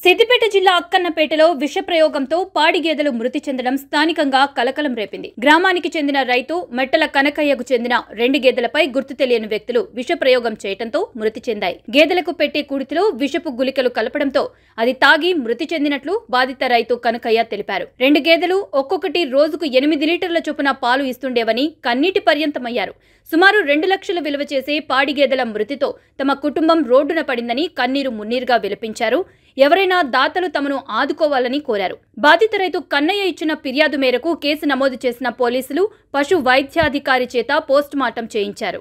సిద్దిపేట జిల్లా అక్కన్నపేటలో విష ప్రయోగంతో పాడి గేదెలు మృతి చెందడం స్థానికంగా కలకలం రేపింది. గ్రామానికి చెందిన రైతు మెట్టల కనకయ్యకు చెందిన 2 గేదెలపై గుర్తు తెలియని వ్యక్తులు విష ప్రయోగం చేయడంతో మృతి చెందాయి. గేదెలకు పెట్టే కూడితిలో విషపు గుళికలు కలపడంతో అది తాగి మృతి చెందినట్లు బాధిత రైతు కనకయ్య తెలిపారు. 2 గేదెలు ఒక్కొక్కటి రోజుకు 8 లీటర్ల చొప్పున పాలు ఇస్తుండేవని కన్నీటి పర్యంతమయ్యారు. సుమారు 2 లక్షలు విలువ చేసే పాడి గేదెల మృతితో తమ కుటుంబం రోడ్డున పడిందని కన్నీరు మున్నీరుగా విలపించారు. ఎవరైనా దాతలు తమను ఆదుకోవాలని కోరారు. బాధిత రైతు కన్నయ్య ఇచ్చిన ఫిర్యాదు మేరకు కేసు నమోదు చేసిన పోలీసులు పశు వైద్యాధికారి చేత పోస్ట్ మార్టం చేయించారు.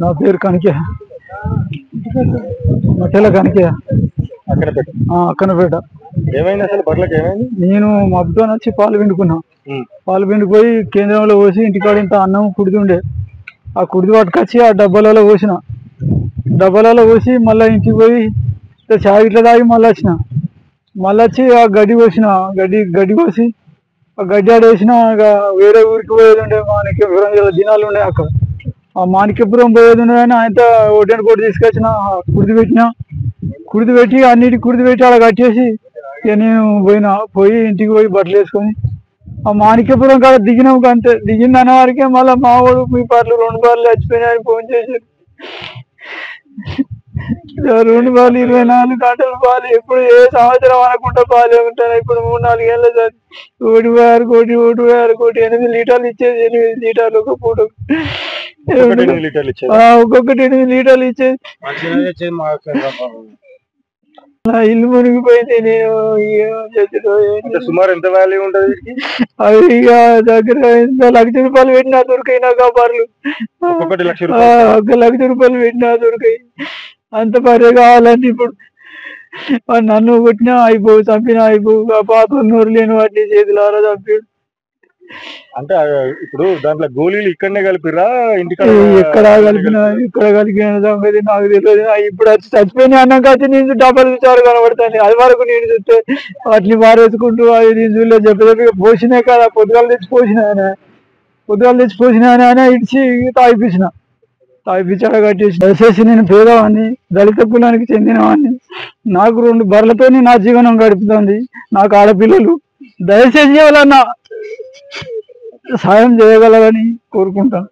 నా పేరు కనకయ్య, మెట్టల కనకయ్య, అక్కనపేట. ఏమైంది అసలు బర్రెలకు ఏమైంది? నేను మబ్బుతో వచ్చి పాలు పిండుకున్నా. పాలు పిండిపోయి కేంద్రంలో పోసి ఇంటికాడ ఇంత అన్నం కుడిది ఉండే, ఆ కుడిది పట్టుకొచ్చి ఆ డబ్బాలలో పోసిన. డబ్బాలలో పోసి మళ్ళీ ఇంటికి పోయి చాయ్ ఇట్లా తాగి మళ్ళీ వచ్చిన. మళ్ళీ వచ్చి ఆ గడ్డి పోసిన. గడ్డి పోసి ఆ గడ్డి ఆడేసిన. ఇక వేరే ఊరికి పోయేది ఉండే, మాణిక్యపురం దినాలు ఉండే. అక్కడ ఆ మాణిక్యపురం పోయేది ఉండే కానీ ఆయన ఒకటి కోటి తీసుకొచ్చిన. కుడిది పెట్టి అన్నిటికి కుడిది పెట్టి అలా కట్టేసి ఇక నేను పోయి ఇంటికి పోయి బట్టలు వేసుకొని ఆ మాణిక్యపురం కాడ దిగినాం. అంతే, దిగింది అన్న వారికే మళ్ళీ మా వాడు మీ పాటలు 2 బార్లు చచ్చిపోయినాయని ఫోన్ చేశారు. 2 బార్లు 24 గంటల పాలు. ఎప్పుడు ఏ సంవత్సరం అనుకుంటా పాలు ఉంటాను. ఇప్పుడు 3-4 ఏళ్ళ సార్ 1,6 కోటి 8 లీటర్లు ఇచ్చేది. 8 లీటర్లు ఒక పూట, ఒక్కొక్కటి 8 లీటర్లు ఇచ్చేది. ఇల్లు మునిగిపోయింది. నేను సుమారు ఎంత వాల్యూ ఉంటుంది? అవి ఇక దగ్గర 1 లక్ష రూపాయలు పెట్టినా దొరికాయి నాకు. ఆ బర్రెలు 1 లక్ష రూపాయలు పెట్టినా దొరికాయి. అంత బర్రె కావాలని ఇప్పుడు నన్ను కొట్టినా అయిపోవు, చంపినా అయిపోవు. ఆ పాప నోరు లేని వాటిని చేతులారా చంపాడు. అంటే ఇప్పుడు దాంట్లో గోళీలు ఇక్కడనే కలిపిరా ఇంటికాడ? ఇక్కడ కలిపిన సంగతి నాకు తెలియదు. ఇప్పుడు వచ్చి చచ్చిపోయిన అన్నం కాచి నేను డబ్బలు చూసారు కనబడతాను. అది వరకు నేను చూస్తే వాటిని పారేసుకుంటూ అది నేను చూడలేదు. చెప్పి పోసినా కదా, పొద్దుగాలు తెచ్చి పోసినా ఆయన ఇడిచి తాగిపించాడ కట్టేసి. దయచేసి నేను పేదవాడిని, దళిత కులానికి చెందినవాడిని. నాకు 2 బర్రెలతోని నా జీవనం గడుపుతుంది. నాకు ఆడపిల్లలు. దయచేసి ఎవరన్నా సాయం చేయగలరని కోరుకుంటాను.